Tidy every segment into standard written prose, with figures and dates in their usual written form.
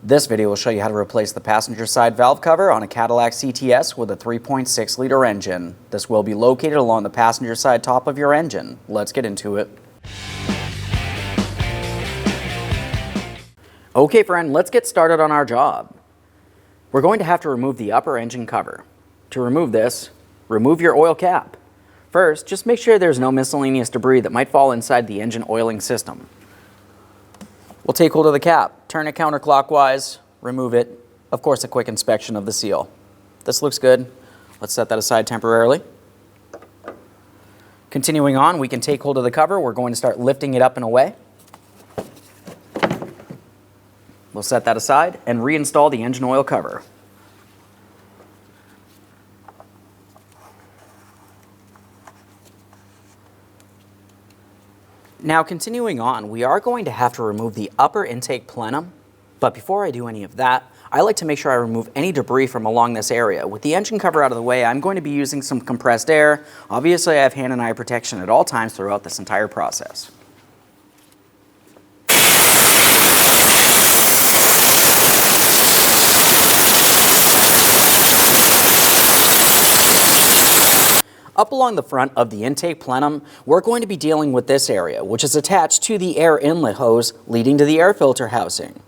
This video will show you how to replace the passenger side valve cover on a Cadillac CTS with a 3.6 liter engine. This will be located along the passenger side top of your engine. Let's get into it. Okay friend, let's get started on our job. We're going to have to remove the upper engine cover. To remove this, remove your oil cap. First, just make sure there's no miscellaneous debris that might fall inside the engine oiling system. We'll take hold of the cap, turn it counterclockwise, remove it. Of course, a quick inspection of the seal. This looks good. Let's set that aside temporarily. Continuing on, we can take hold of the cover. We're going to start lifting it up and away. We'll set that aside and reinstall the engine oil cover. Now continuing on, we are going to have to remove the upper intake plenum, but before I do any of that, I like to make sure I remove any debris from along this area. With the engine cover out of the way, I'm going to be using some compressed air. Obviously, I have hand and eye protection at all times throughout this entire process. Up along the front of the intake plenum, we're going to be dealing with this area, which is attached to the air inlet hose leading to the air filter housing.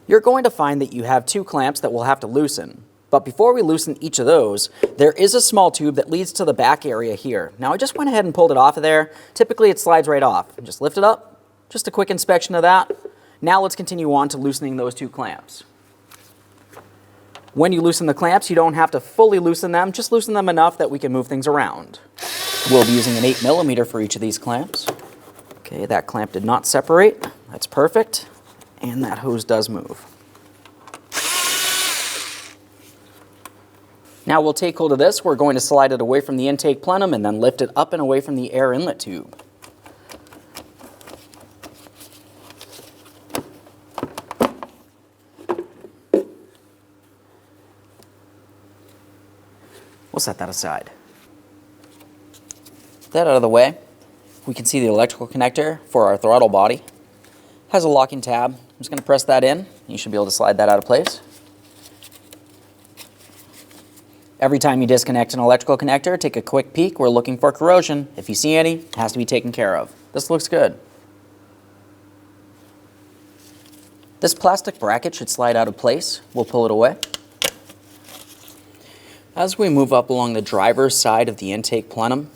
You're going to find that you have two clamps that we'll have to loosen. But before we loosen each of those, there is a small tube that leads to the back area here. Now I just went ahead and pulled it off of there. Typically it slides right off. Just lift it up, just a quick inspection of that. Now let's continue on to loosening those two clamps. When you loosen the clamps, you don't have to fully loosen them, just loosen them enough that we can move things around. We'll be using an 8mm for each of these clamps. Okay, that clamp did not separate. That's perfect. And that hose does move. Now we'll take hold of this. We're going to slide it away from the intake plenum and then lift it up and away from the air inlet tube. We'll set that aside. That out of the way, we can see the electrical connector for our throttle body. It has a locking tab. I'm just going to press that in. You should be able to slide that out of place. Every time you disconnect an electrical connector, take a quick peek. We're looking for corrosion. If you see any, it has to be taken care of. This looks good. This plastic bracket should slide out of place. We'll pull it away. As we move up along the driver's side of the intake plenum,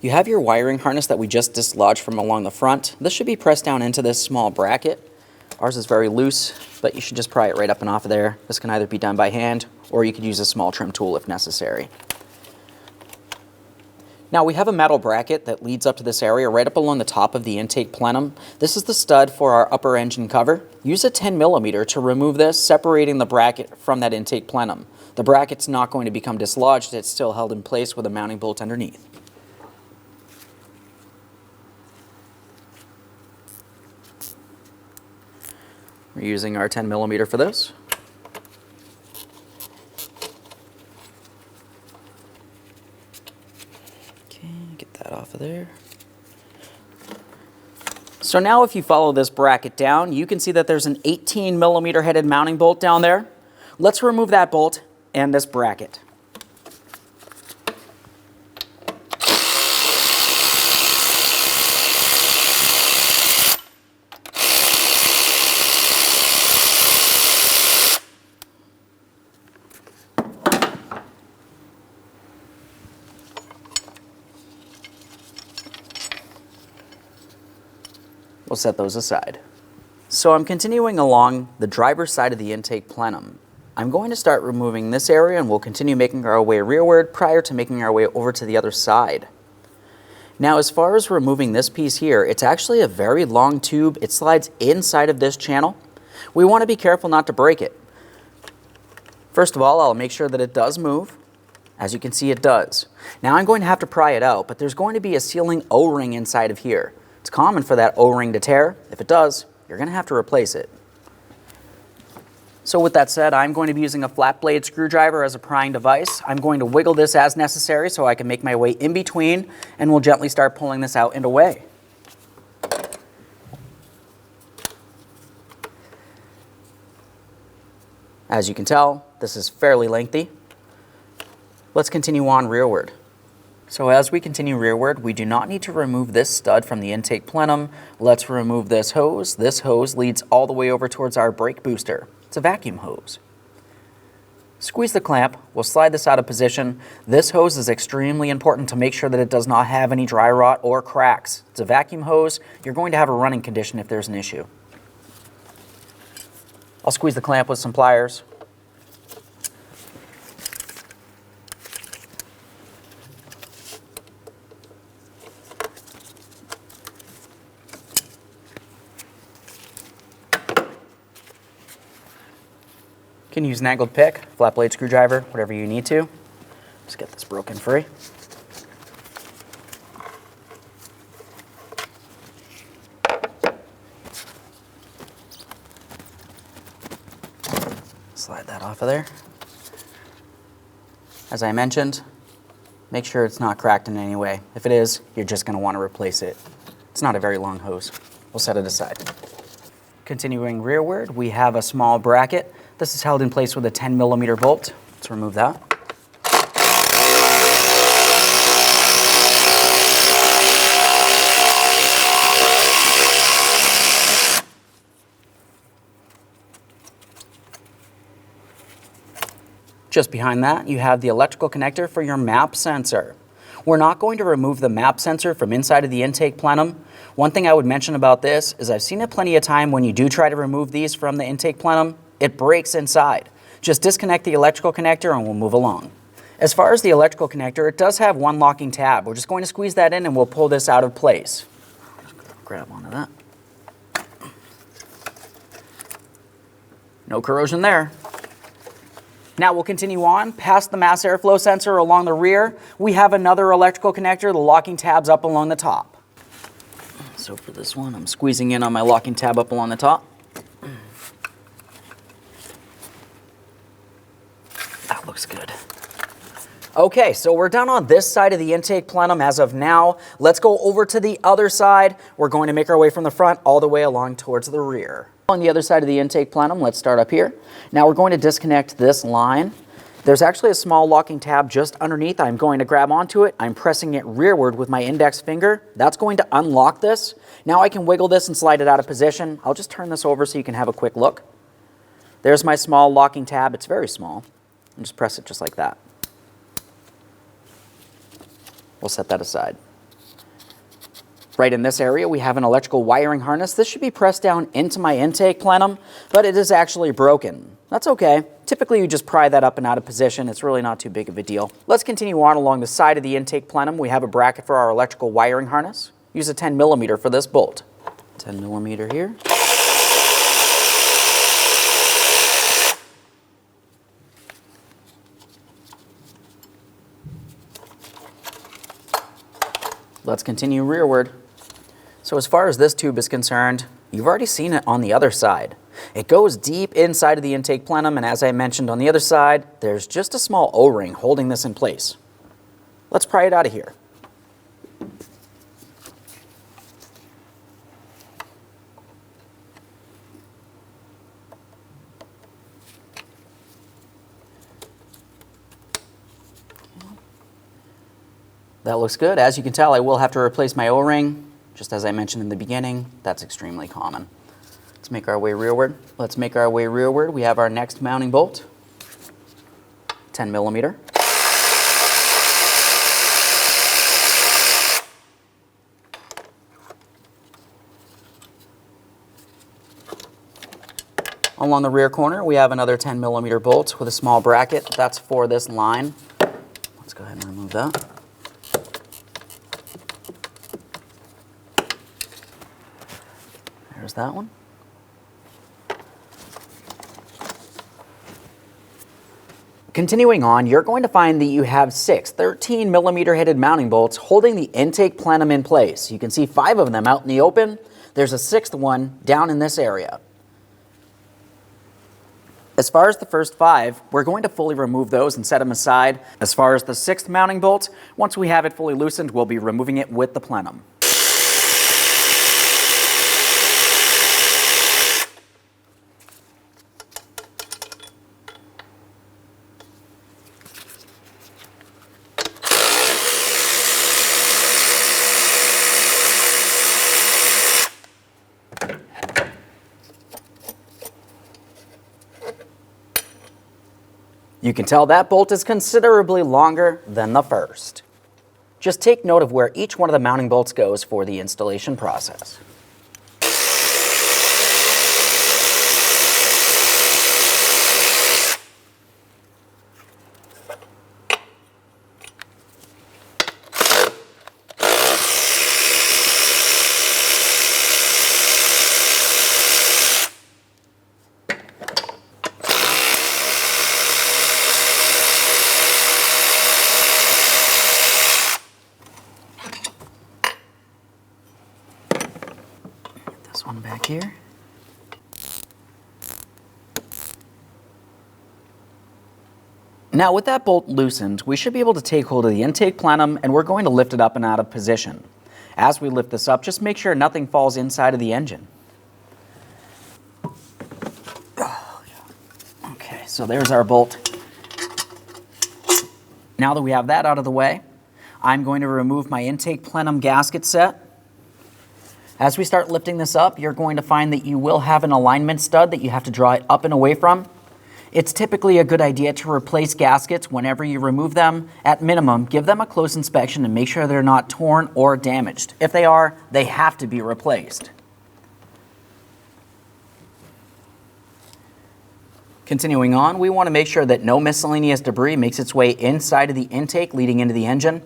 you have your wiring harness that we just dislodged from along the front. This should be pressed down into this small bracket. Ours is very loose, but you should just pry it right up and off of there. This can either be done by hand, or you could use a small trim tool if necessary. Now we have a metal bracket that leads up to this area right up along the top of the intake plenum. This is the stud for our upper engine cover. Use a 10mm to remove this, separating the bracket from that intake plenum. The bracket's not going to become dislodged, it's still held in place with a mounting bolt underneath. We're using our 10mm for this. Okay, get that off of there. So now if you follow this bracket down, you can see that there's an 18mm headed mounting bolt down there. Let's remove that bolt and this bracket. We'll set those aside. So I'm continuing along the driver's side of the intake plenum. I'm going to start removing this area and we'll continue making our way rearward prior to making our way over to the other side. Now as far as removing this piece here, it's actually a very long tube. It slides inside of this channel. We want to be careful not to break it. First of all, I'll make sure that it does move. As you can see, it does. Now I'm going to have to pry it out, but there's going to be a sealing O-ring inside of here. It's common for that O-ring to tear. If it does, you're going to have to replace it. So with that said, I'm going to be using a flat blade screwdriver as a prying device. I'm going to wiggle this as necessary so I can make my way in between, and we'll gently start pulling this out and away. As you can tell, this is fairly lengthy. Let's continue on rearward. So as we continue rearward, we do not need to remove this stud from the intake plenum. Let's remove this hose. This hose leads all the way over towards our brake booster. It's a vacuum hose. Squeeze the clamp. We'll slide this out of position. This hose is extremely important to make sure that it does not have any dry rot or cracks. It's a vacuum hose. You're going to have a running condition if there's an issue. I'll squeeze the clamp with some pliers. You can use an angled pick, flat blade screwdriver, whatever you need to. Let's get this broken free. Slide that off of there. As I mentioned, make sure it's not cracked in any way. If it is, you're just going to want to replace it. It's not a very long hose. We'll set it aside. Continuing rearward, we have a small bracket. This is held in place with a 10mm bolt. Let's remove that. Just behind that, you have the electrical connector for your map sensor. We're not going to remove the map sensor from inside of the intake plenum. One thing I would mention about this is I've seen it plenty of time when you do try to remove these from the intake plenum, it breaks inside. Just disconnect the electrical connector and we'll move along. As far as the electrical connector, it does have one locking tab. We're just going to squeeze that in and we'll pull this out of place. Grab onto that. No corrosion there. Now we'll continue on past the mass airflow sensor along the rear. We have another electrical connector, the locking tabs up along the top. So for this one, I'm squeezing in on my locking tab up along the top. That looks good. Okay, so we're done on this side of the intake plenum as of now. Let's go over to the other side. We're going to make our way from the front all the way along towards the rear. On the other side of the intake plenum, let's start up here. Now we're going to disconnect this line. There's actually a small locking tab just underneath. I'm going to grab onto it. I'm pressing it rearward with my index finger. That's going to unlock this. Now I can wiggle this and slide it out of position. I'll just turn this over so you can have a quick look. There's my small locking tab. It's very small. And just press it just like that. We'll set that aside. Right in this area, we have an electrical wiring harness. This should be pressed down into my intake plenum, but it is actually broken. That's okay. Typically, you just pry that up and out of position. It's really not too big of a deal. Let's continue on along the side of the intake plenum. We have a bracket for our electrical wiring harness. Use a 10mm for this bolt. 10mm here. Let's continue rearward. So as far as this tube is concerned, you've already seen it on the other side. It goes deep inside of the intake plenum, and as I mentioned on the other side, there's just a small O-ring holding this in place. Let's pry it out of here. That looks good. As you can tell, I will have to replace my O-ring. Just as I mentioned in the beginning, that's extremely common. Let's make our way rearward. We have our next mounting bolt, 10mm. Along the rear corner, we have another 10mm bolt with a small bracket. That's for this line. Let's go ahead and remove that. There's that one. Continuing on, you're going to find that you have 6 13mm headed mounting bolts holding the intake plenum in place. You can see 5 of them out in the open. There's a 6th one down in this area. As far as the first 5, we're going to fully remove those and set them aside. As far as the 6th mounting bolt, once we have it fully loosened, we'll be removing it with the plenum. You can tell that bolt is considerably longer than the first. Just take note of where each one of the mounting bolts goes for the installation process. This one back here. Now with that bolt loosened, we should be able to take hold of the intake plenum and we're going to lift it up and out of position. As we lift this up, just make sure nothing falls inside of the engine. Okay, so there's our bolt. Now that we have that out of the way, I'm going to remove my intake plenum gasket set. As we start lifting this up, you're going to find that you will have an alignment stud that you have to draw it up and away from. It's typically a good idea to replace gaskets whenever you remove them. At minimum, give them a close inspection and make sure they're not torn or damaged. If they are, they have to be replaced. Continuing on, we want to make sure that no miscellaneous debris makes its way inside of the intake leading into the engine.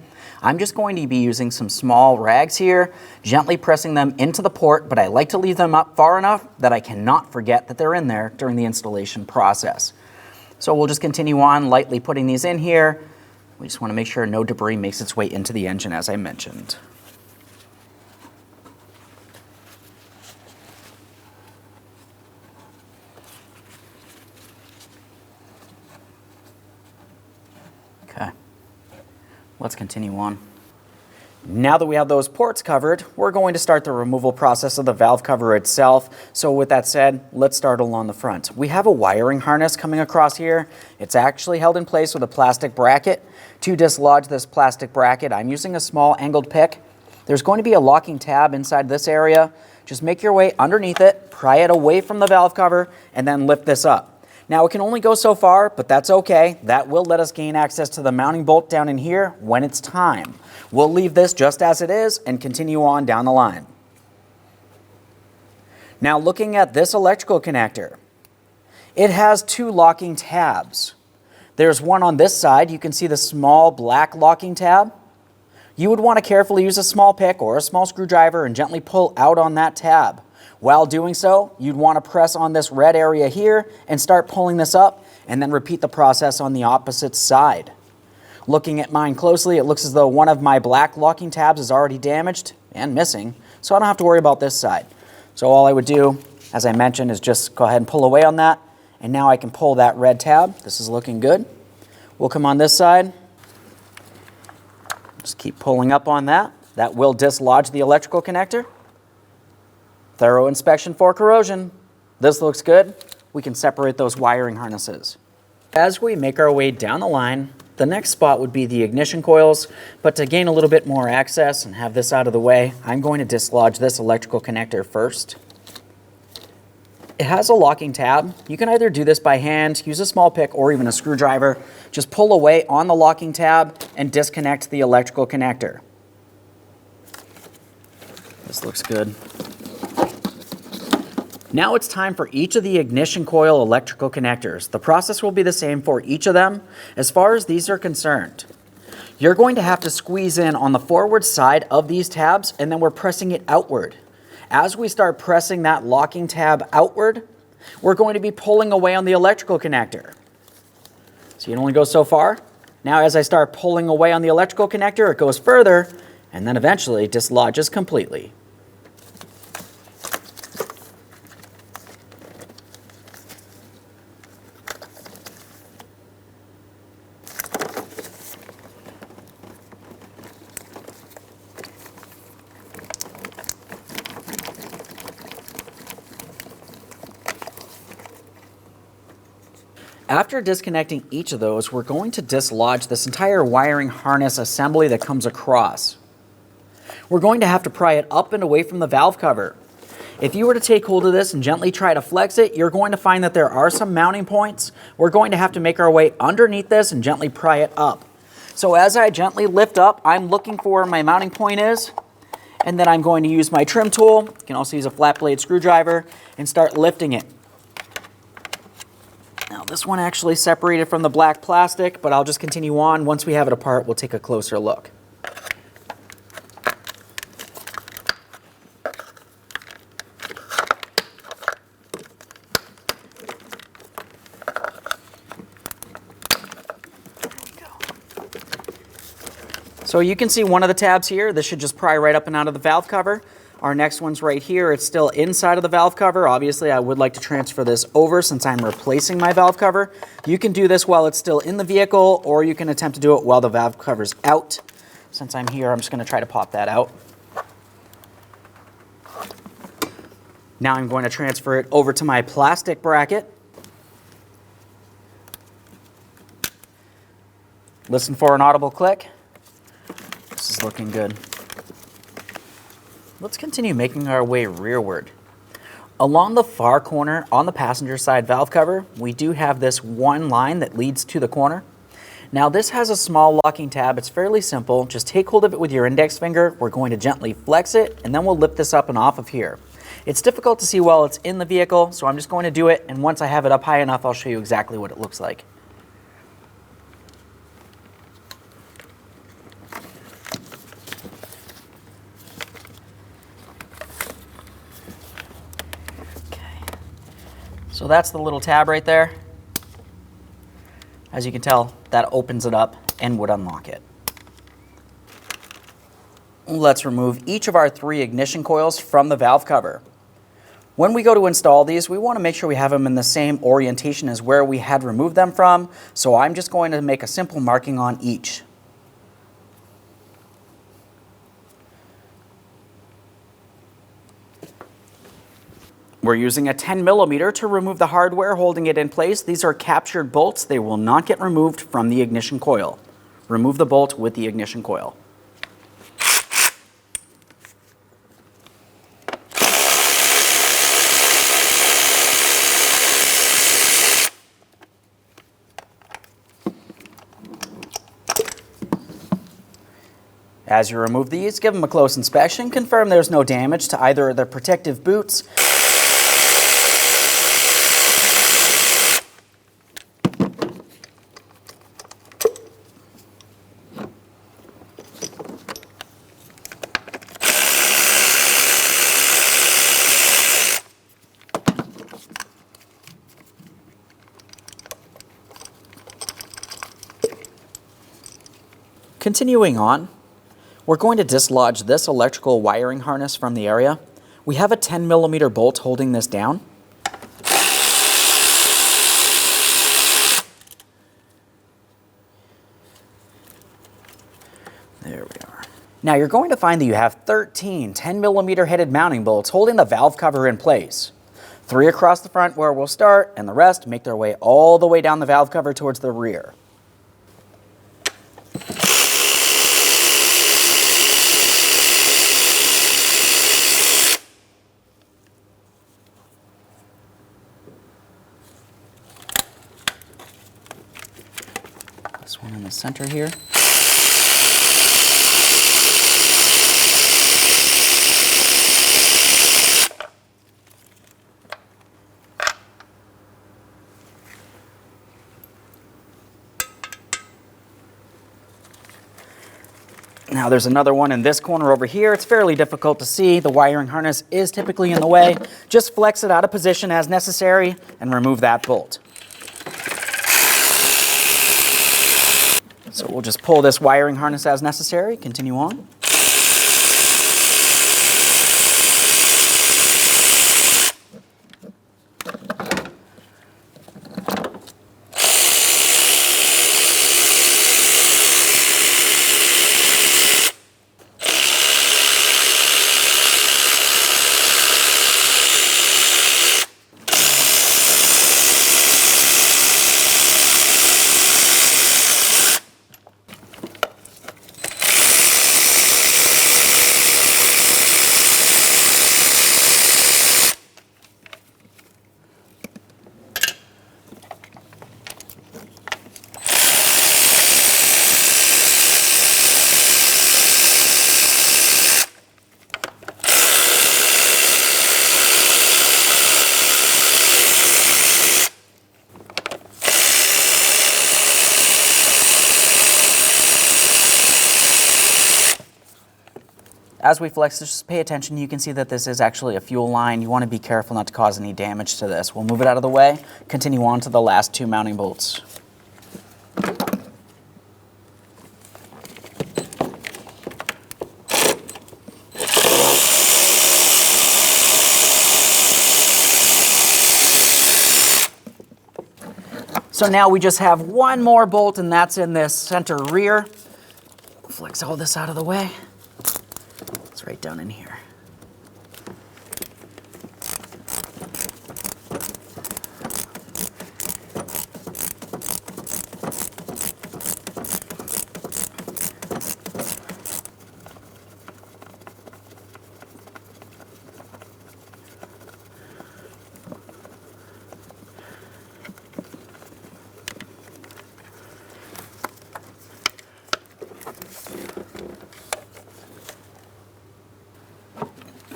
I'm just going to be using some small rags here, gently pressing them into the port, but I like to leave them up far enough that I cannot forget that they're in there during the installation process. So we'll just continue on lightly putting these in here. We just want to make sure no debris makes its way into the engine, as I mentioned. Okay. Let's continue on. Now that we have those ports covered, we're going to start the removal process of the valve cover itself. So with that said, let's start along the front. We have a wiring harness coming across here. It's actually held in place with a plastic bracket. To dislodge this plastic bracket, I'm using a small angled pick. There's going to be a locking tab inside this area. Just make your way underneath it, pry it away from the valve cover, and then lift this up. Now it can only go so far, but that's okay. That will let us gain access to the mounting bolt down in here when it's time. We'll leave this just as it is and continue on down the line. Now looking at this electrical connector, it has two locking tabs. There's one on this side. You can see the small black locking tab. You would want to carefully use a small pick or a small screwdriver and gently pull out on that tab. While doing so, you'd want to press on this red area here and start pulling this up, and then repeat the process on the opposite side. Looking at mine closely, it looks as though one of my black locking tabs is already damaged and missing, so I don't have to worry about this side. So all I would do, as I mentioned, is just go ahead and pull away on that, and now I can pull that red tab. This is looking good. We'll come on this side. Just keep pulling up on that. That will dislodge the electrical connector. Thorough inspection for corrosion. This looks good. We can separate those wiring harnesses. As we make our way down the line, the next spot would be the ignition coils, but to gain a little bit more access and have this out of the way, I'm going to dislodge this electrical connector first. It has a locking tab. You can either do this by hand, use a small pick, or even a screwdriver. Just pull away on the locking tab and disconnect the electrical connector. This looks good. Now it's time for each of the ignition coil electrical connectors. The process will be the same for each of them as far as these are concerned. You're going to have to squeeze in on the forward side of these tabs, and then we're pressing it outward. As we start pressing that locking tab outward, we're going to be pulling away on the electrical connector. So you can only go so far. Now as I start pulling away on the electrical connector, it goes further, and then eventually dislodges completely. After disconnecting each of those, we're going to dislodge this entire wiring harness assembly that comes across. We're going to have to pry it up and away from the valve cover. If you were to take hold of this and gently try to flex it, you're going to find that there are some mounting points. We're going to have to make our way underneath this and gently pry it up. So as I gently lift up, I'm looking for where my mounting point is, and then I'm going to use my trim tool. You can also use a flat blade screwdriver and start lifting it. Now this one actually separated from the black plastic, but I'll just continue on. Once we have it apart, we'll take a closer look. So you can see one of the tabs here. This should just pry right up and out of the valve cover. Our next one's right here. It's still inside of the valve cover. Obviously, I would like to transfer this over since I'm replacing my valve cover. You can do this while it's still in the vehicle, or you can attempt to do it while the valve cover's out. Since I'm here, I'm just going to try to pop that out. Now I'm going to transfer it over to my plastic bracket. Listen for an audible click. This is looking good. Let's continue making our way rearward. Along the far corner on the passenger side valve cover, we do have this one line that leads to the corner. Now this has a small locking tab. It's fairly simple. Just take hold of it with your index finger. We're going to gently flex it, and then we'll lift this up and off of here. It's difficult to see while it's in the vehicle, so I'm just going to do it, and once I have it up high enough, I'll show you exactly what it looks like. So that's the little tab right there. As you can tell, that opens it up and would unlock it. Let's remove each of our 3 ignition coils from the valve cover. When we go to install these, we want to make sure we have them in the same orientation as where we had removed them from. So I'm just going to make a simple marking on each. We're using a 10mm to remove the hardware holding it in place. These are captured bolts. They will not get removed from the ignition coil. Remove the bolt with the ignition coil. As you remove these, give them a close inspection. Confirm there's no damage to either of the protective boots. Continuing on, we're going to dislodge this electrical wiring harness from the area. We have a 10mm bolt holding this down. There we are. Now you're going to find that you have 13 10mm headed mounting bolts holding the valve cover in place. 3 across the front where we'll start, and the rest make their way all the way down the valve cover towards the rear. This one in the center here. Now there's another one in this corner over here. It's fairly difficult to see. The wiring harness is typically in the way. Just flex it out of position as necessary and remove that bolt. So we'll just pull this wiring harness as necessary. Continue on. As we flex, just pay attention. You can see that this is actually a fuel line. You want to be careful not to cause any damage to this. We'll move it out of the way, continue on to the last 2 mounting bolts. So now we just have 1 more bolt, and that's in this center rear. Flex all this out of the way. It's right down in here.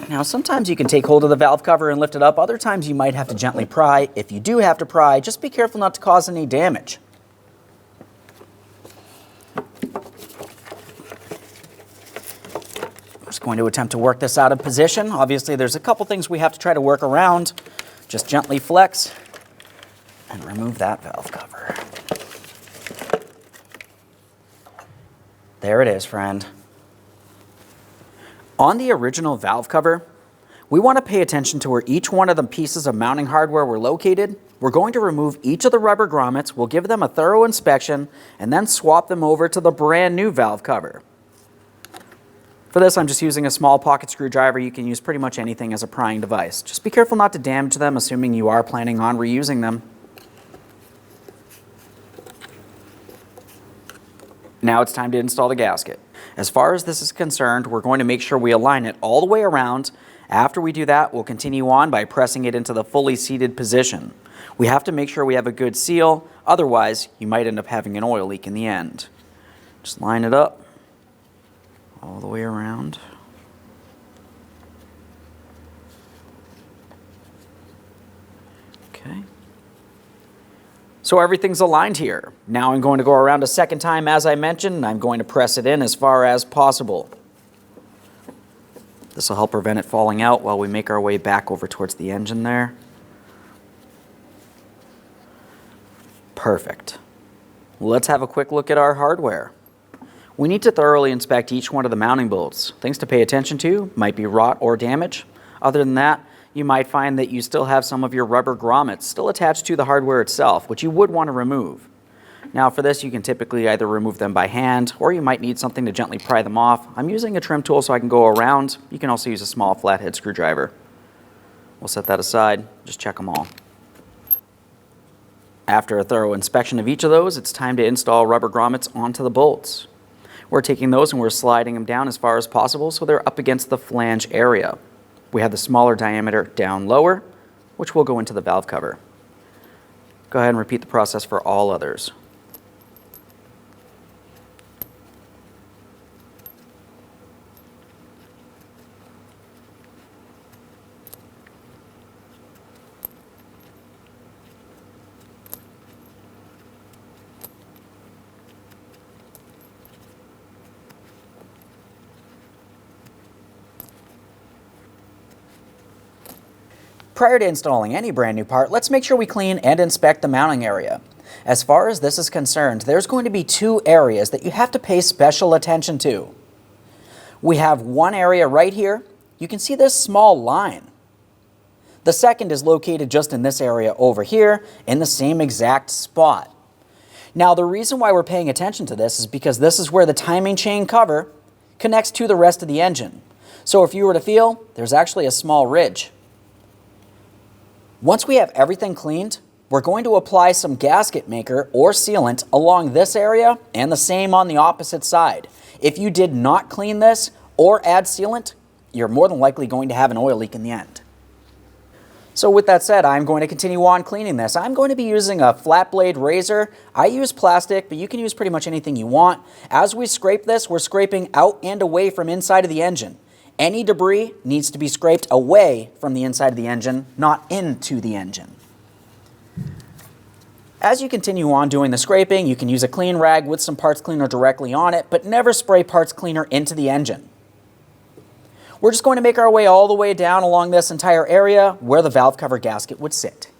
Now, sometimes you can take hold of the valve cover and lift it up. Other times you might have to gently pry. If you do have to pry, just be careful not to cause any damage. I'm just going to attempt to work this out of position. Obviously, there's a couple things we have to try to work around. Just gently flex and remove that valve cover. There it is, friend. On the original valve cover, we want to pay attention to where each one of the pieces of mounting hardware were located. We're going to remove each of the rubber grommets, we'll give them a thorough inspection, and then swap them over to the brand new valve cover. For this, I'm just using a small pocket screwdriver. You can use pretty much anything as a prying device. Just be careful not to damage them, assuming you are planning on reusing them. Now it's time to install the gasket. As far as this is concerned, we're going to make sure we align it all the way around. After we do that, we'll continue on by pressing it into the fully seated position. We have to make sure we have a good seal, otherwise you might end up having an oil leak in the end. Just line it up all the way around. Okay. So everything's aligned here. Now I'm going to go around a second time, as I mentioned, and I'm going to press it in as far as possible. This will help prevent it falling out while we make our way back over towards the engine there. Perfect. Let's have a quick look at our hardware. We need to thoroughly inspect each one of the mounting bolts. Things to pay attention to might be rot or damage. Other than that, you might find that you still have some of your rubber grommets still attached to the hardware itself, which you would want to remove. Now for this, you can typically either remove them by hand, or you might need something to gently pry them off. I'm using a trim tool so I can go around. You can also use a small flathead screwdriver. We'll set that aside, just check them all. After a thorough inspection of each of those, it's time to install rubber grommets onto the bolts. We're taking those and we're sliding them down as far as possible so they're up against the flange area. We have the smaller diameter down lower, which will go into the valve cover. Go ahead and repeat the process for all others. Prior to installing any brand new part, let's make sure we clean and inspect the mounting area. As far as this is concerned, there's going to be 2 areas that you have to pay special attention to. We have one area right here. You can see this small line. The second is located just in this area over here in the same exact spot. Now the reason why we're paying attention to this is because this is where the timing chain cover connects to the rest of the engine. So if you were to feel, there's actually a small ridge. Once we have everything cleaned, we're going to apply some gasket maker or sealant along this area and the same on the opposite side. If you did not clean this or add sealant, you're more than likely going to have an oil leak in the end. So with that said, I'm going to continue on cleaning this. I'm going to be using a flat blade razor. I use plastic, but you can use pretty much anything you want. As we scrape this, we're scraping out and away from inside of the engine. Any debris needs to be scraped away from the inside of the engine, not into the engine. As you continue on doing the scraping, you can use a clean rag with some parts cleaner directly on it, but never spray parts cleaner into the engine. We're just going to make our way all the way down along this entire area where the valve cover gasket would sit.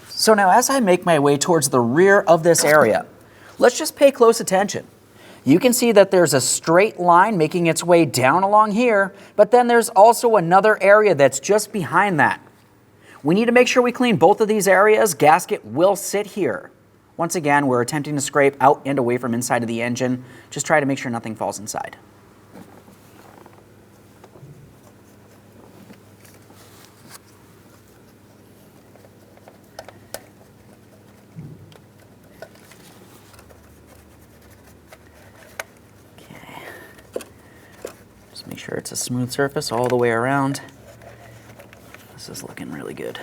So now as I make my way towards the rear of this area, let's just pay close attention. You can see that there's a straight line making its way down along here, but then there's also another area that's just behind that. We need to make sure we clean both of these areas. Gasket will sit here. Once again, we're attempting to scrape out and away from inside of the engine. Just try to make sure nothing falls inside. Make sure it's a smooth surface all the way around. This is looking really good.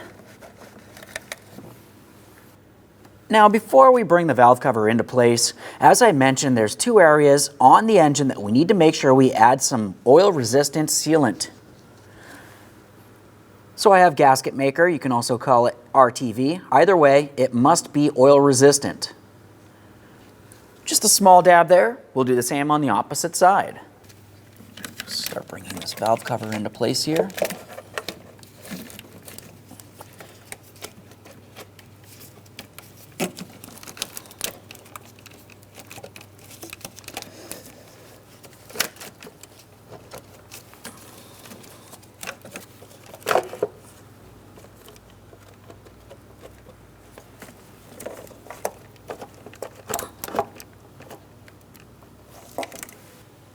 Now, before we bring the valve cover into place, as I mentioned, there's two areas on the engine that we need to make sure we add some oil-resistant sealant. So I have Gasket Maker, you can also call it RTV. Either way, it must be oil-resistant. Just a small dab there. We'll do the same on the opposite side. Start bringing this valve cover into place here.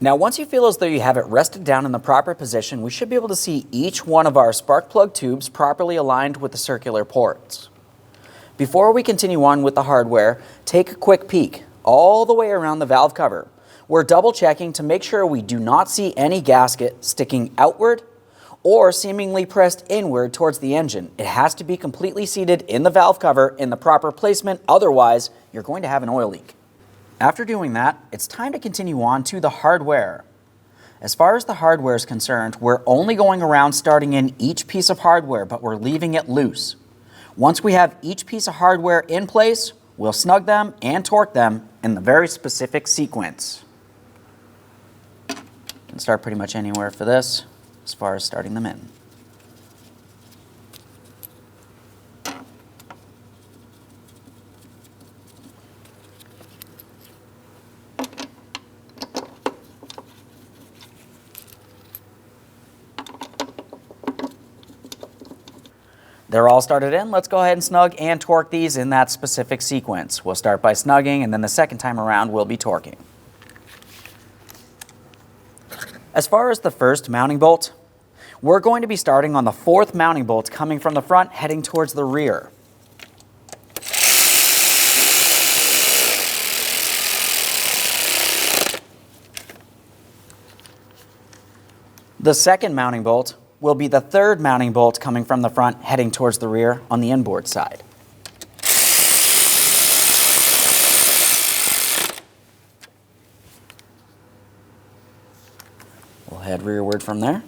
Now, once you feel as though you have it rested down in the proper position, we should be able to see each one of our spark plug tubes properly aligned with the circular ports. Before we continue on with the hardware, take a quick peek all the way around the valve cover. We're double checking to make sure we do not see any gasket sticking outward or seemingly pressed inward towards the engine. It has to be completely seated in the valve cover in the proper placement, otherwise you're going to have an oil leak. After doing that, it's time to continue on to the hardware. As far as the hardware is concerned, we're only going around starting in each piece of hardware, but we're leaving it loose. Once we have each piece of hardware in place, we'll snug them and torque them in the very specific sequence. You can start pretty much anywhere for this, as far as starting them in. They're all started in. Let's go ahead and snug and torque these in that specific sequence. We'll start by snugging, and then the second time around we'll be torquing. As far as the first mounting bolt, we're going to be starting on the fourth mounting bolt coming from the front heading towards the rear. The second mounting bolt will be the third mounting bolt coming from the front heading towards the rear on the inboard side. We'll head rearward from there.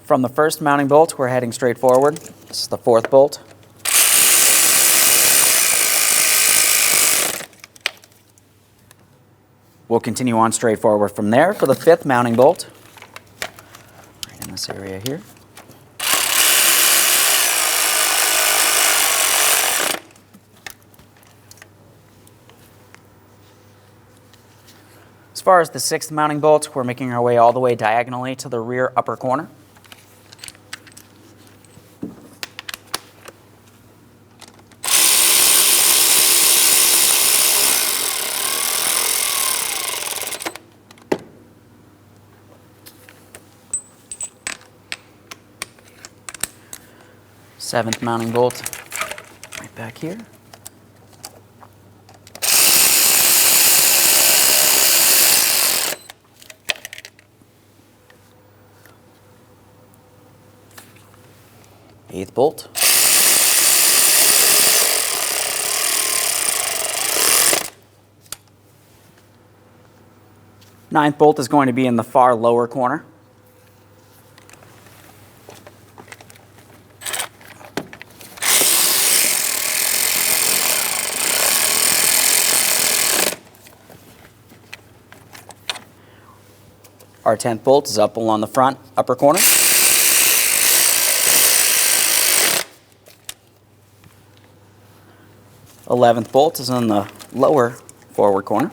From the first mounting bolt, we're heading straight forward. This is the fourth bolt. We'll continue on straight forward from there for the fifth mounting bolt, right in this area here. As far as the sixth mounting bolt, we're making our way all the way diagonally to the rear upper corner. Seventh mounting bolt, right back here. Eighth bolt. Ninth bolt is going to be in the far lower corner. Our 10th bolt is up along the front upper corner. Eleventh bolt is in the lower forward corner.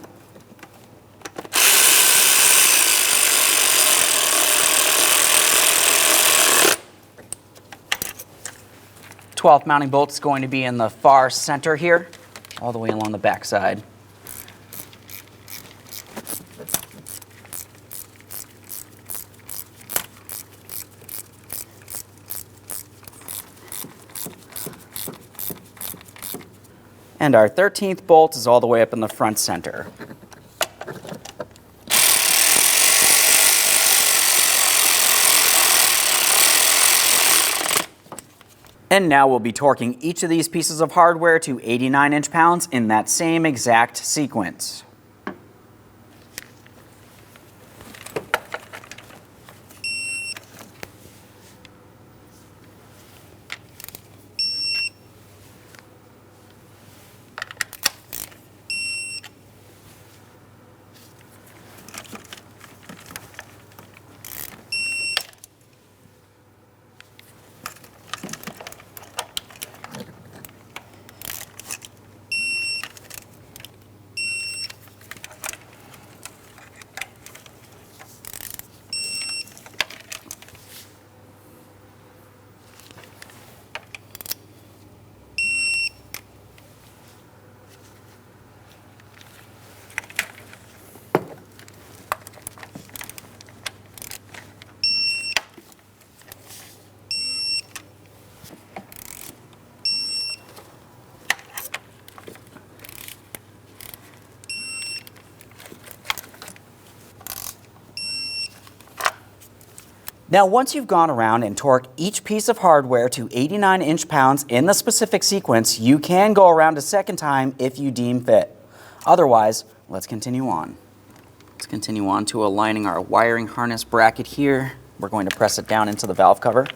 Twelfth mounting bolt is going to be in the far center here, all the way along the back side. And our 13th bolt is all the way up in the front center. And now we'll be torquing each of these pieces of hardware to 89 inch-pounds in that same exact sequence. Now, once you've gone around and torqued each piece of hardware to 89 inch-pounds in the specific sequence, you can go around a second time if you deem fit. Otherwise, let's continue on. Let's continue on to aligning our wiring harness bracket here. We're going to press it down into the valve cover.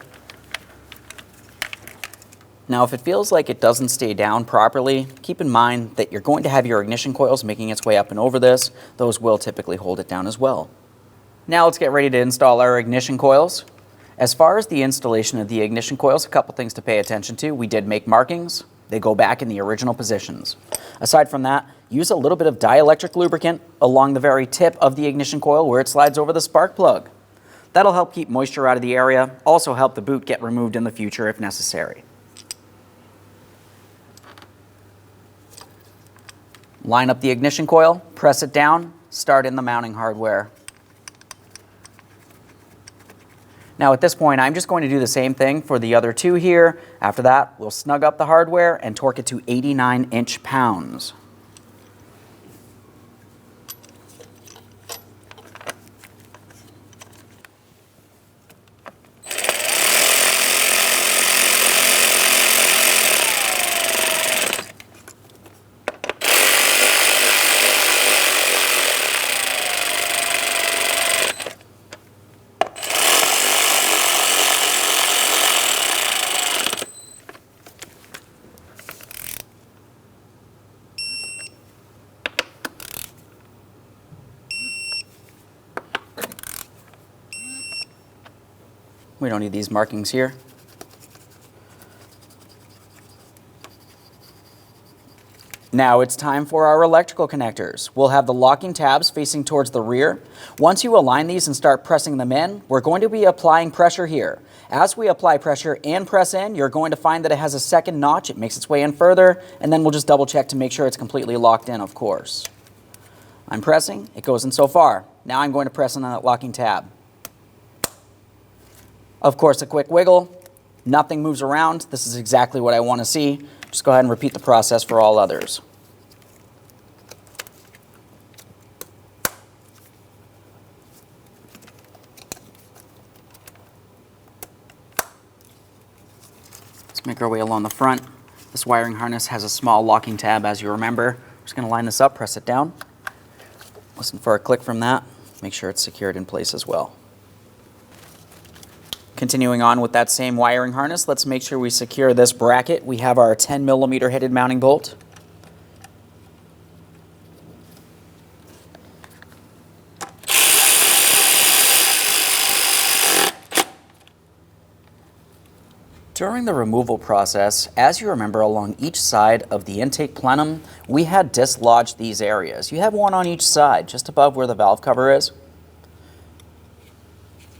Now, if it feels like it doesn't stay down properly, keep in mind that you're going to have your ignition coils making its way up and over this. Those will typically hold it down as well. Now let's get ready to install our ignition coils. As far as the installation of the ignition coils, a couple things to pay attention to. We did make markings. They go back in the original positions. Aside from that, use a little bit of dielectric lubricant along the very tip of the ignition coil where it slides over the spark plug. That'll help keep moisture out of the area, also help the boot get removed in the future if necessary. Line up the ignition coil, press it down, start in the mounting hardware. Now at this point, I'm just going to do the same thing for the other two here. After that, we'll snug up the hardware and torque it to 89 inch-pounds. We don't need these markings here. Now it's time for our electrical connectors. We'll have the locking tabs facing towards the rear. Once you align these and start pressing them in, we're going to be applying pressure here. As we apply pressure and press in, you're going to find that it has a second notch. It makes its way in further, and then we'll just double check to make sure it's completely locked in, of course. I'm pressing, it goes in so far. Now I'm going to press on that locking tab. Of course, a quick wiggle, nothing moves around. This is exactly what I want to see. Just go ahead and repeat the process for all others. Let's make our way along the front. This wiring harness has a small locking tab, as you remember. I'm just going to line this up, press it down. Listen for a click from that. Make sure it's secured in place as well. Continuing on with that same wiring harness, let's make sure we secure this bracket. We have our 10mm headed mounting bolt. During the removal process, as you remember, along each side of the intake plenum, we had dislodged these areas. You have one on each side, just above where the valve cover is.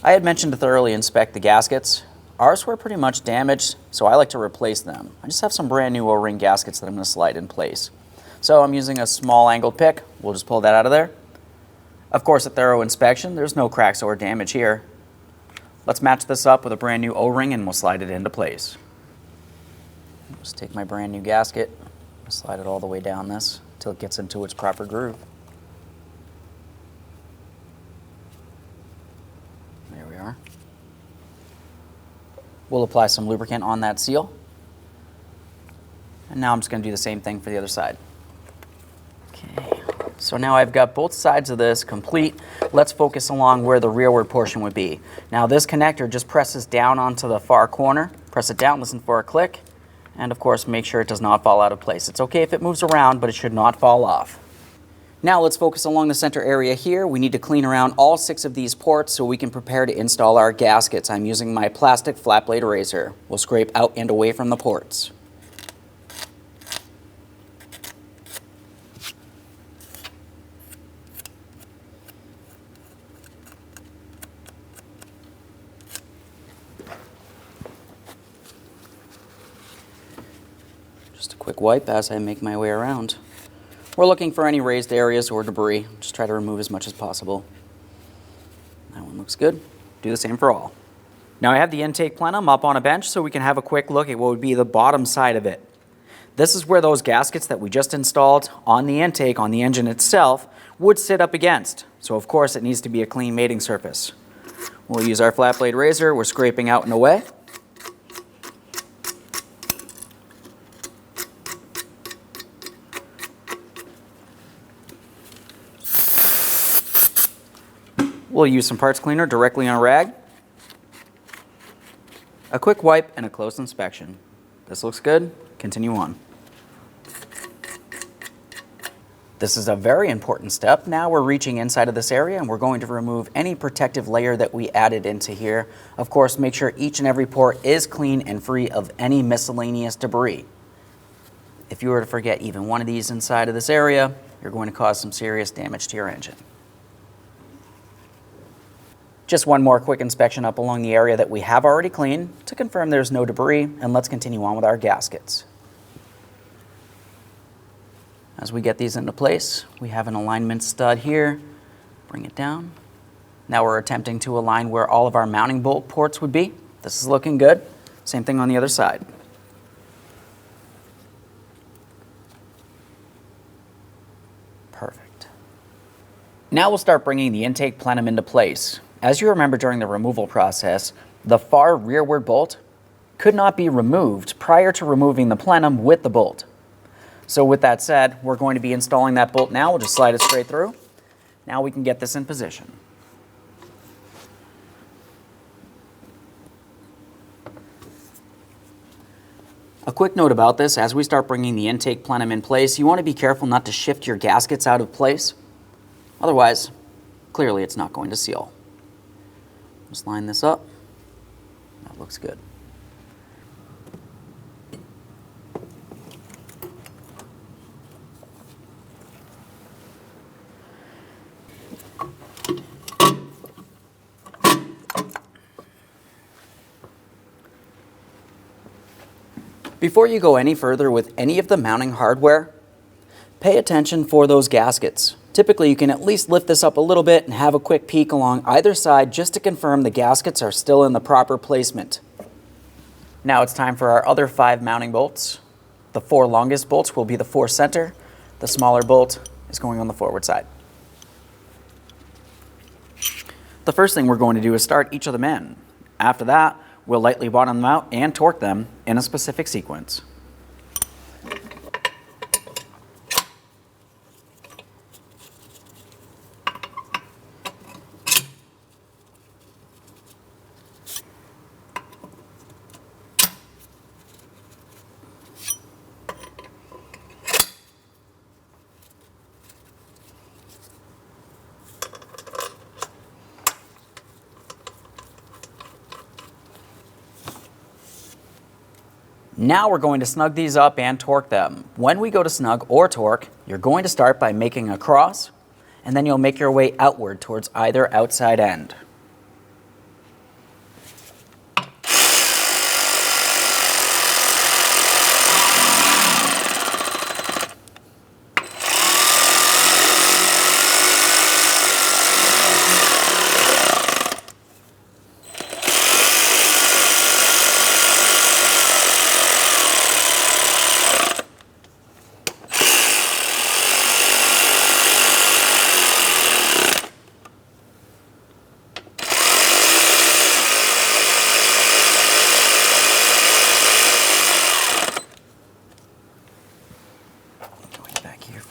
I had mentioned to thoroughly inspect the gaskets. Ours were pretty much damaged, so I like to replace them. I just have some brand new O-ring gaskets that I'm going to slide in place. So I'm using a small angled pick. We'll just pull that out of there. Of course, a thorough inspection, there's no cracks or damage here. Let's match this up with a brand new O-ring and we'll slide it into place. Just take my brand new gasket, slide it all the way down this until it gets into its proper groove. There we are. We'll apply some lubricant on that seal. And now I'm just going to do the same thing for the other side. Okay, so now I've got both sides of this complete. Let's focus along where the rearward portion would be. Now this connector just presses down onto the far corner. Press it down, listen for a click, and of course make sure it does not fall out of place. It's okay if it moves around, but it should not fall off. Now let's focus along the center area here. We need to clean around all 6 of these ports so we can prepare to install our gaskets. I'm using my plastic flat blade eraser. We'll scrape out and away from the ports. Just a quick wipe as I make my way around. We're looking for any raised areas or debris. Just try to remove as much as possible. That one looks good. Do the same for all. Now I have the intake plenum up on a bench so we can have a quick look at what would be the bottom side of it. This is where those gaskets that we just installed on the intake, on the engine itself, would sit up against. So of course it needs to be a clean mating surface. We'll use our flat blade razor. We're scraping out and away. We'll use some parts cleaner directly on a rag. A quick wipe and a close inspection. This looks good. Continue on. This is a very important step. Now we're reaching inside of this area and we're going to remove any protective layer that we added into here. Of course, make sure each and every port is clean and free of any miscellaneous debris. If you were to forget even one of these inside of this area, you're going to cause some serious damage to your engine. Just one more quick inspection up along the area that we have already cleaned to confirm there's no debris, and let's continue on with our gaskets. As we get these into place, we have an alignment stud here. Bring it down. Now we're attempting to align where all of our mounting bolt ports would be. This is looking good. Same thing on the other side. Perfect. Now we'll start bringing the intake plenum into place. As you remember during the removal process, the far rearward bolt could not be removed prior to removing the plenum with the bolt. So with that said, we're going to be installing that bolt now. We'll just slide it straight through. Now we can get this in position. A quick note about this, as we start bringing the intake plenum in place, you want to be careful not to shift your gaskets out of place. Otherwise, clearly it's not going to seal. Just line this up. That looks good. Before you go any further with any of the mounting hardware, pay attention for those gaskets. Typically, you can at least lift this up a little bit and have a quick peek along either side just to confirm the gaskets are still in the proper placement. Now it's time for our other 5 mounting bolts. The 4 longest bolts will be the 4 center. The smaller bolt is going on the forward side. The first thing we're going to do is start each of them in. After that, we'll lightly bottom them out and torque them in a specific sequence. Now we're going to snug these up and torque them. When we go to snug or torque, you're going to start by making a cross, and then you'll make your way outward towards either outside end.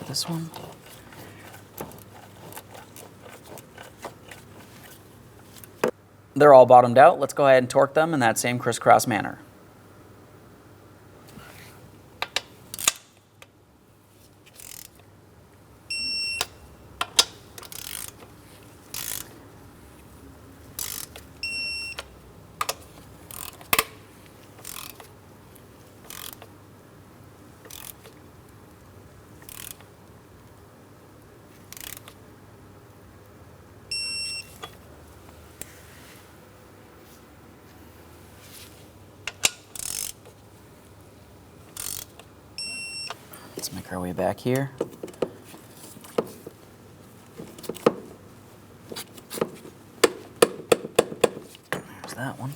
This one. They're all bottomed out. Let's go ahead and torque them in that same crisscross manner. Let's make our way back here. There's that one.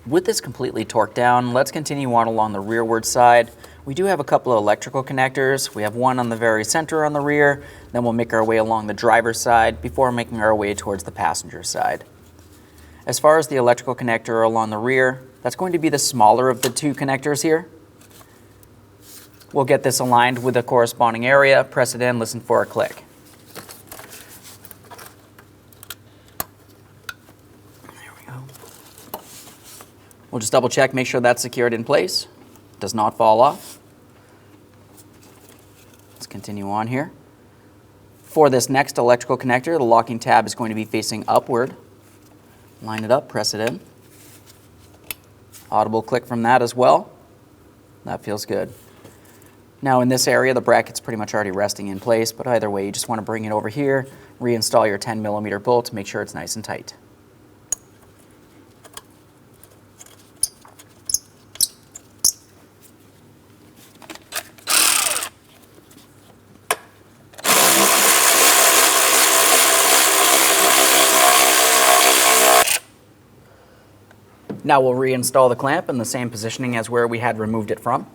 With this completely torqued down, let's continue on along the rearward side. We do have a couple of electrical connectors. We have one on the very center on the rear, then we'll make our way along the driver's side before making our way towards the passenger side. As far as the electrical connector along the rear, that's going to be the smaller of the two connectors here. We'll get this aligned with the corresponding area, press it in, listen for a click. There we go. We'll just double check, make sure that's secured in place. Does not fall off. Let's continue on here. For this next electrical connector, the locking tab is going to be facing upward. Line it up, press it in. Audible click from that as well. That feels good. Now in this area, the bracket's pretty much already resting in place, but either way, you just want to bring it over here, reinstall your 10mm bolt to make sure it's nice and tight. Now we'll reinstall the clamp in the same positioning as where we had removed it from.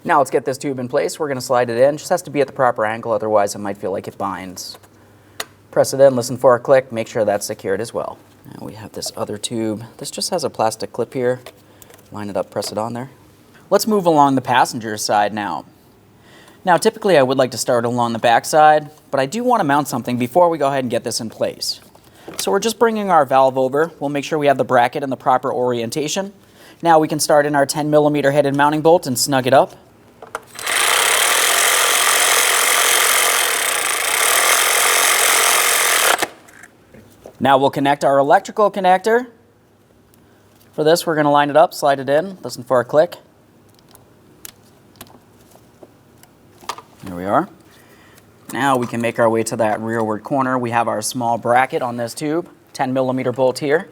Now let's get this tube in place. We're going to slide it in. It just has to be at the proper angle, otherwise it might feel like it binds. Press it in, listen for a click, make sure that's secured as well. Now we have this other tube. This just has a plastic clip here. Line it up, press it on there. Let's move along the passenger side now. Now typically I would like to start along the back side, but I do want to mount something before we go ahead and get this in place. So we're just bringing our valve over. We'll make sure we have the bracket in the proper orientation. Now we can start in our 10mm headed mounting bolt and snug it up. Now we'll connect our electrical connector. For this, we're going to line it up, slide it in, listen for a click. There we are. Now we can make our way to that rearward corner. We have our small bracket on this tube, 10mm bolt here.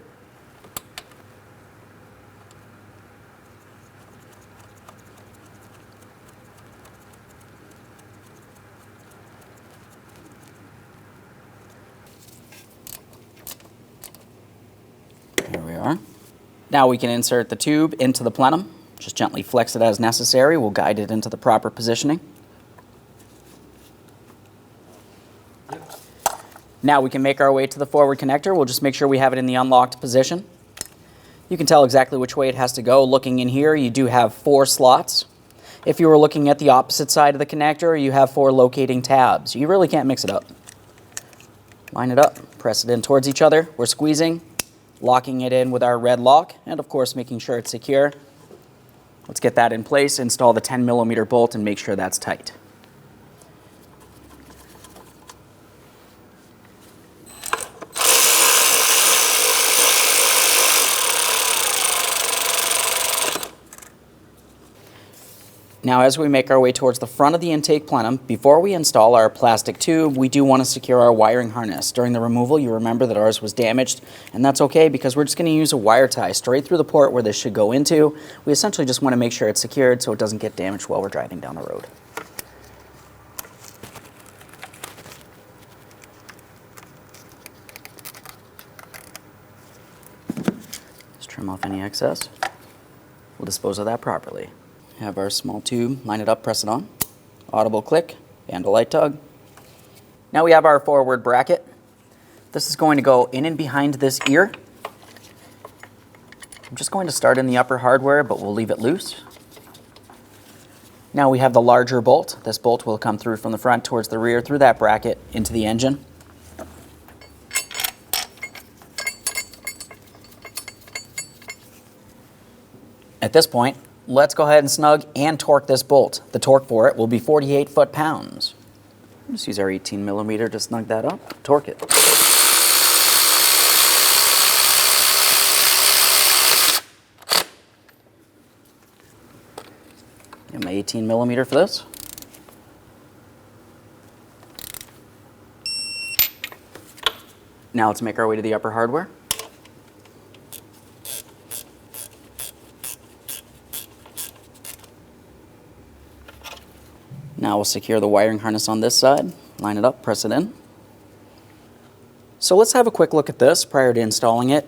Here we are. Now we can insert the tube into the plenum. Just gently flex it as necessary. We'll guide it into the proper positioning. Now we can make our way to the forward connector. We'll just make sure we have it in the unlocked position. You can tell exactly which way it has to go. Looking in here, you do have 4 slots. If you were looking at the opposite side of the connector, you have 4 locating tabs. You really can't mix it up. Line it up, press it in towards each other. We're squeezing. locking it in with our red lock, and of course making sure it's secure. Let's get that in place, install the 10mm bolt, and make sure that's tight. Now, as we make our way towards the front of the intake plenum, before we install our plastic tube, we do want to secure our wiring harness. During the removal, you remember that ours was damaged, and that's okay because we're just going to use a wire tie straight through the port where this should go into. We essentially just want to make sure it's secured so it doesn't get damaged while we're driving down the road. Just trim off any excess. We'll dispose of that properly. Have our small tube, line it up, press it on. Audible click and a light tug. Now we have our forward bracket. This is going to go in and behind this ear. I'm just going to start in the upper hardware, but we'll leave it loose. Now we have the larger bolt. This bolt will come through from the front towards the rear through that bracket into the engine. At this point, let's go ahead and snug and torque this bolt. The torque for it will be 48 foot-pounds. Just use our 18mm to snug that up, torque it. Get my 18mm for this. Now let's make our way to the upper hardware. Now we'll secure the wiring harness on this side, line it up, press it in. So let's have a quick look at this prior to installing it.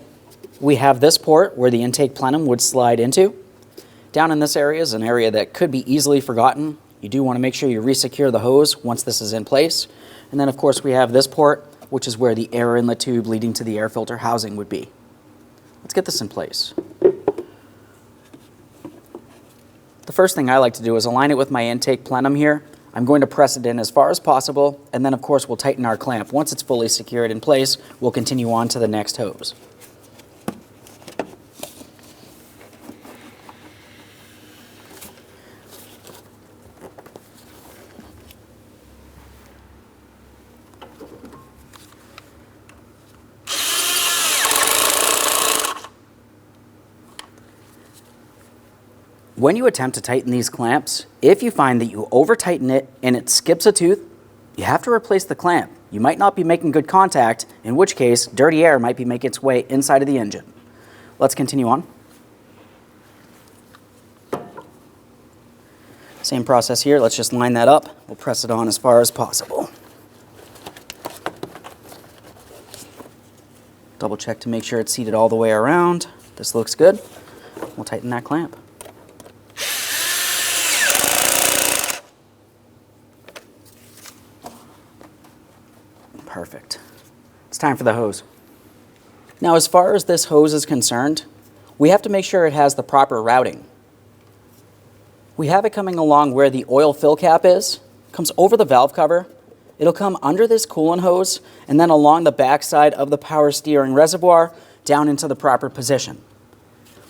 We have this port where the intake plenum would slide into. Down in this area is an area that could be easily forgotten. You do want to make sure you resecure the hose once this is in place. And then of course we have this port, which is where the air inlet tube leading to the air filter housing would be. Let's get this in place. The first thing I like to do is align it with my intake plenum here. I'm going to press it in as far as possible, and then of course we'll tighten our clamp. Once it's fully secured in place, we'll continue on to the next hose. When you attempt to tighten these clamps, if you find that you over-tighten it and it skips a tooth, you have to replace the clamp. You might not be making good contact, in which case dirty air might be making its way inside of the engine. Let's continue on. Same process here. Let's just line that up. We'll press it on as far as possible. Double check to make sure it's seated all the way around. This looks good. We'll tighten that clamp. Perfect. It's time for the hose. Now, as far as this hose is concerned, we have to make sure it has the proper routing. We have it coming along where the oil fill cap is, comes over the valve cover, it'll come under this coolant hose, and then along the backside of the power steering reservoir down into the proper position.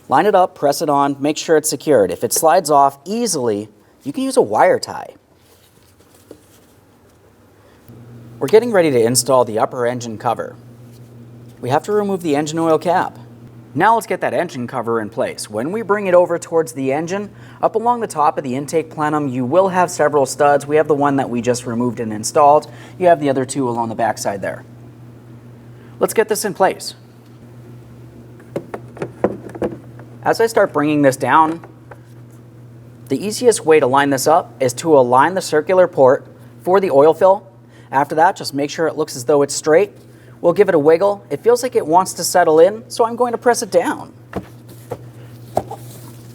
Line it up, press it on, make sure it's secured. If it slides off easily, you can use a wire tie. We're getting ready to install the upper engine cover. We have to remove the engine oil cap. Now let's get that engine cover in place. When we bring it over towards the engine, up along the top of the intake plenum, you will have several studs. We have the one that we just removed and installed. You have the other two along the backside there. Let's get this in place. As I start bringing this down, the easiest way to line this up is to align the circular port for the oil fill. After that, just make sure it looks as though it's straight. We'll give it a wiggle. It feels like it wants to settle in, so I'm going to press it down.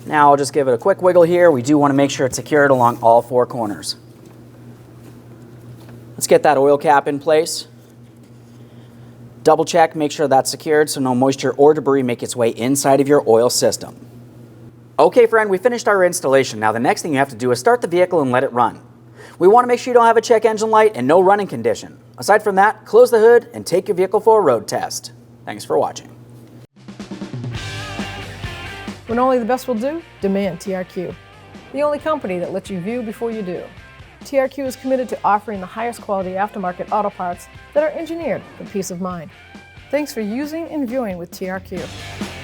Now I'll just give it a quick wiggle here. We do want to make sure it's secured along all four corners. Let's get that oil cap in place. Double check, make sure that's secured so no moisture or debris make its way inside of your oil system. Okay friend, we finished our installation. Now the next thing you have to do is start the vehicle and let it run. We want to make sure you don't have a check engine light and no running condition. Aside from that, close the hood and take your vehicle for a road test. Thanks for watching. When only the best will do, demand TRQ. The only company that lets you view before you do. TRQ is committed to offering the highest quality aftermarket auto parts that are engineered for peace of mind. Thanks for using and viewing with TRQ.